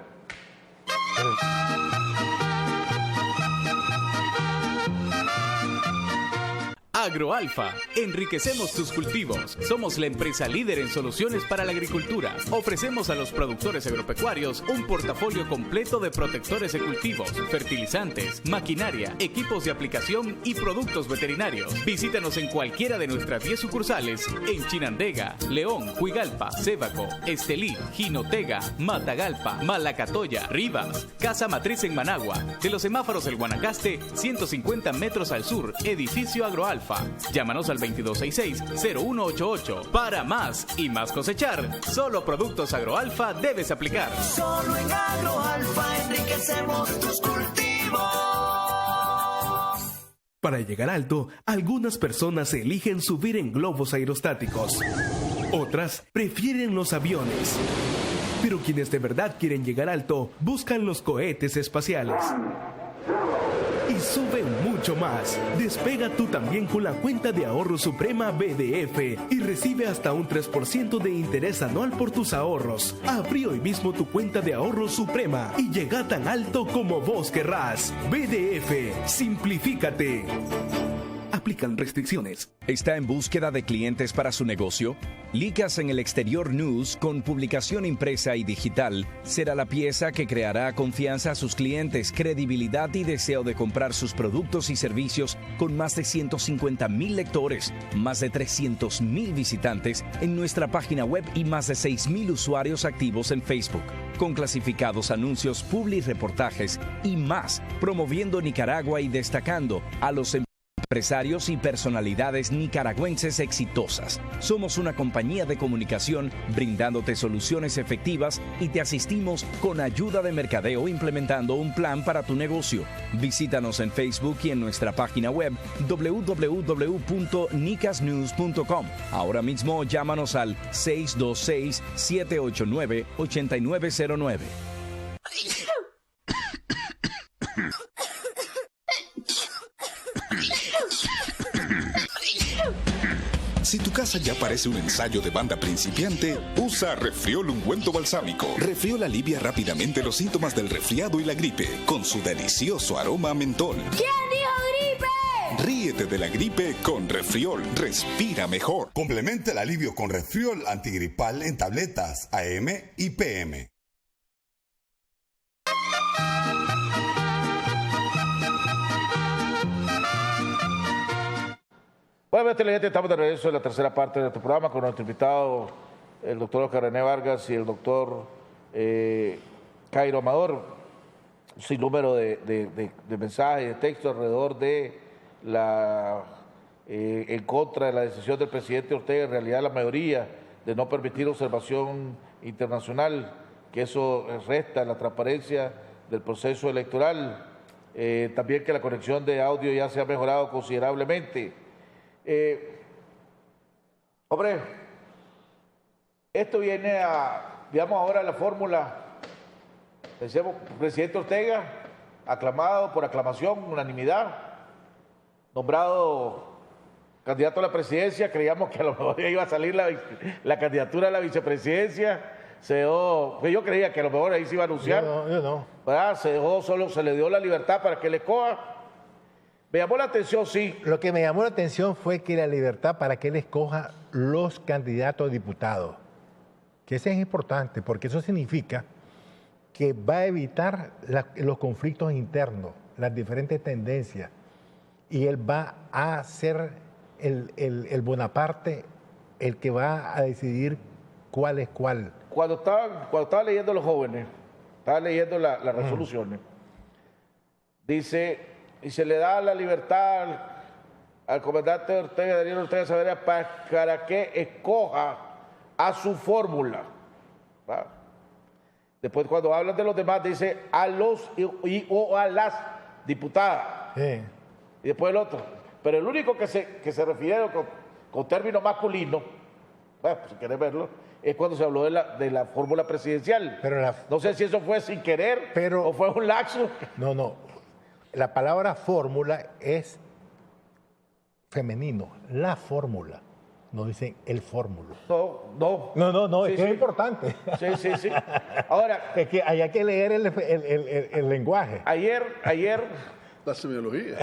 Agroalfa, enriquecemos tus cultivos. Somos la empresa líder en soluciones para la agricultura. Ofrecemos a los productores agropecuarios un portafolio completo de protectores de cultivos, fertilizantes, maquinaria, equipos de aplicación y productos veterinarios. Visítanos en cualquiera de nuestras 10 sucursales en Chinandega, León, Huigalpa, Sébaco, Estelí, Jinotega, Matagalpa, Malacatoya, Rivas, Casa Matriz en Managua, de los semáforos del Guanacaste, 150 metros al sur, edificio Agroalfa. Llámanos al 2266-0188. Para más y más cosechar, solo productos Agroalfa debes aplicar. Solo en Agroalfa enriquecemos tus cultivos. Para llegar alto, algunas personas eligen subir en globos aerostáticos. Otras prefieren los aviones. Pero quienes de verdad quieren llegar alto, buscan los cohetes espaciales. Y suben mucho más. Despega tú también con la cuenta de ahorro Suprema BDF y recibe hasta un 3% de interés anual por tus ahorros. Abrí hoy mismo tu cuenta de ahorro Suprema y llega tan alto como vos querrás. BDF, simplifícate. Aplican restricciones. ¿Está en búsqueda de clientes para su negocio? Licas en el Exterior News, con publicación impresa y digital, será la pieza que creará confianza a sus clientes, credibilidad y deseo de comprar sus productos y servicios, con más de 150,000 lectores, más de 300,000 visitantes en nuestra página web y más de 6,000 usuarios activos en Facebook, con clasificados anuncios, publi reportajes y más, promoviendo Nicaragua y destacando a los empresarios y personalidades nicaragüenses exitosas. Somos una compañía de comunicación brindándote soluciones efectivas y te asistimos con ayuda de mercadeo implementando un plan para tu negocio. Visítanos en Facebook y en nuestra página web www.nicasnews.com. Ahora mismo llámanos al 626-789-8909. Si tu casa ya parece un ensayo de banda principiante, usa Refriol ungüento balsámico. Refriol alivia rápidamente los síntomas del resfriado y la gripe, con su delicioso aroma a mentol. ¿Quién dijo gripe? Ríete de la gripe con Refriol. Respira mejor. Complementa el alivio con Refriol antigripal en tabletas AM y PM. Bueno, televidente, estamos de regreso en la tercera parte de nuestro programa con nuestro invitado, el doctor Oscar René Vargas y el doctor Cairo Amador. Sin número de mensajes, de texto alrededor de en contra de la decisión del presidente Ortega, en realidad la mayoría, de no permitir observación internacional, que eso resta la transparencia del proceso electoral. También que la conexión de audio ya se ha mejorado considerablemente. Hombre, esto viene digamos ahora la fórmula, decíamos, presidente Ortega, aclamado por aclamación, unanimidad, nombrado candidato a la presidencia. Creíamos que a lo mejor iba a salir la candidatura a la vicepresidencia, yo creía que a lo mejor ahí se iba a anunciar. Yo no. ¿Verdad? Se le dio la libertad para que le escoja. Me llamó la atención, sí. Lo que me llamó la atención fue que la libertad para que él escoja los candidatos a diputados. Que eso es importante, porque eso significa que va a evitar los conflictos internos, las diferentes tendencias. Y él va a ser el Bonaparte, el que va a decidir cuál es cuál. Cuando estaba leyendo los jóvenes, estaba leyendo las resoluciones, dice... Y se le da la libertad al comandante Ortega, Daniel Ortega Saavedra, para que escoja a su fórmula. ¿Va? Después, cuando hablan de los demás, dice a los o a las diputadas. Sí. Y después el otro. Pero el único que se refiere con término masculino, bueno, pues, si querés verlo, es cuando se habló de la fórmula presidencial. Pero no sé si eso fue sin querer o fue un lapsus. No. La palabra fórmula es femenino. La fórmula. No dicen el fórmulo. No, Sí, es que es importante. Sí. Ahora, es que hay que leer el lenguaje. Ayer la semiología.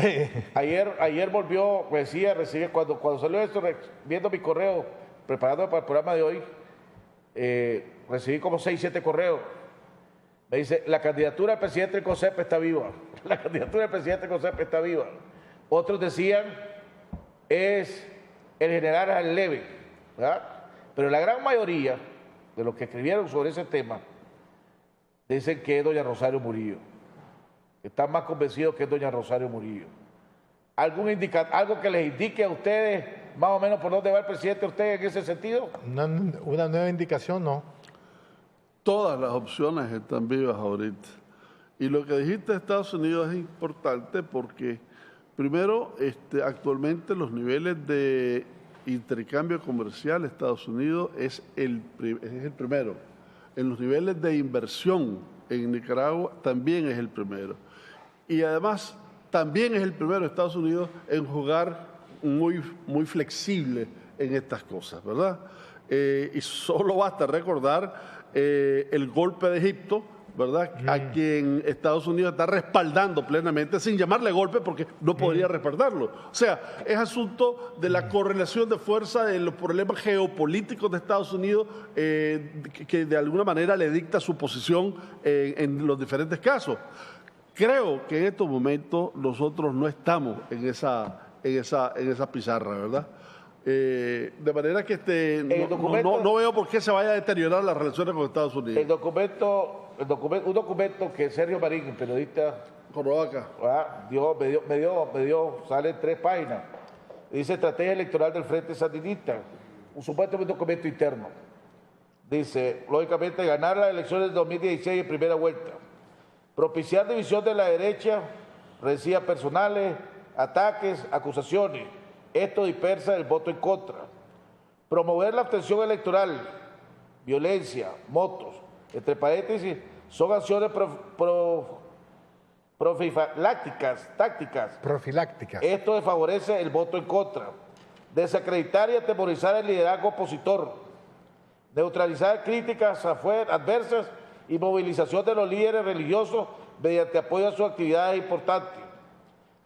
Ayer volvió, recibí cuando salió esto, viendo mi correo, preparándome para el programa de hoy, recibí como 6, 7 correos. Me dice, la candidatura del presidente del COSEP está viva. La candidatura del presidente del COSEP está viva. Otros decían, es el general Aleve, ¿verdad? Pero la gran mayoría de los que escribieron sobre ese tema dicen que es doña Rosario Murillo. Están más convencidos que es doña Rosario Murillo. ¿Algo que les indique a ustedes más o menos por dónde va el presidente usted en ese sentido? Una nueva indicación, no. Todas las opciones están vivas ahorita. Y lo que dijiste de Estados Unidos es importante porque, primero, actualmente los niveles de intercambio comercial de Estados Unidos es el primero. En los niveles de inversión en Nicaragua también es el primero. Y además también es el primero de Estados Unidos en jugar muy flexible en estas cosas, ¿verdad? Y solo basta recordar el golpe de Egipto, ¿verdad? A quien Estados Unidos está respaldando plenamente, sin llamarle golpe porque no podría respaldarlo. O sea, es asunto de la correlación de fuerza de los problemas geopolíticos de Estados Unidos que de alguna manera le dicta su posición en los diferentes casos. Creo que en estos momentos nosotros no estamos en esa pizarra, ¿verdad? De manera que no veo por qué se vaya a deteriorar las relaciones con Estados Unidos. Un documento que Sergio Marín, el periodista Corovaca, me dio, sale en 3 páginas. Dice Estrategia Electoral del Frente Sandinista, un supuesto documento interno. Dice, lógicamente, ganar las elecciones de 2016 en primera vuelta, propiciar división de la derecha, rencillas personales, ataques, acusaciones. Esto dispersa el voto en contra. Promover la abstención electoral, violencia, motos, entre paréntesis, son acciones profilácticas. Esto desfavorece el voto en contra. Desacreditar y atemorizar el liderazgo opositor. Neutralizar críticas adversas y movilización de los líderes religiosos mediante apoyo a sus actividades importantes.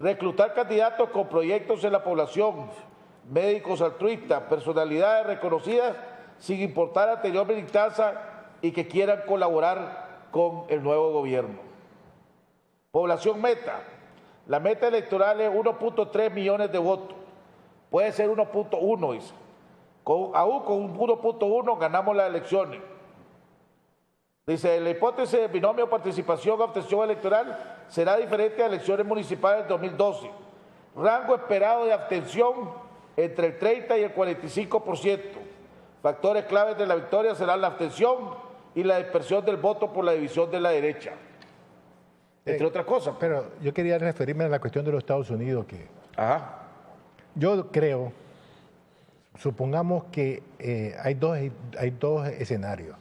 Reclutar candidatos con proyectos en la población, médicos altruistas, personalidades reconocidas sin importar anterior militancia y que quieran colaborar con el nuevo gobierno. Población meta. La meta electoral es 1.3 millones de votos. Puede ser 1.1, dice. Aún con 1.1 ganamos las elecciones. Dice, la hipótesis de binomio participación-abstención electoral será diferente a elecciones municipales del 2012. Rango esperado de abstención entre el 30 y el 45%. Factores claves de la victoria serán la abstención y la dispersión del voto por la división de la derecha. Entre otras cosas. Pero yo quería referirme a la cuestión de los Estados Unidos. Yo creo, supongamos que hay dos escenarios.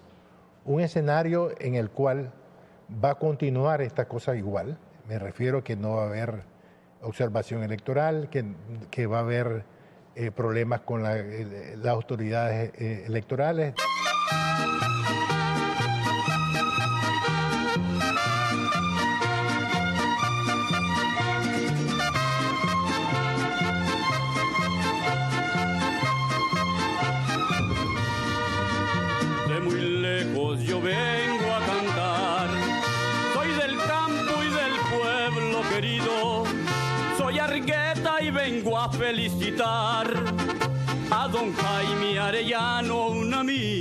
Un escenario en el cual va a continuar esta cosa igual, me refiero que no va a haber observación electoral, que va a haber problemas con las autoridades electorales. De muy lejos yo vengo a cantar, soy del campo y del pueblo querido, soy Argueta y vengo a felicitar a don Jaime Arellano, un amigo.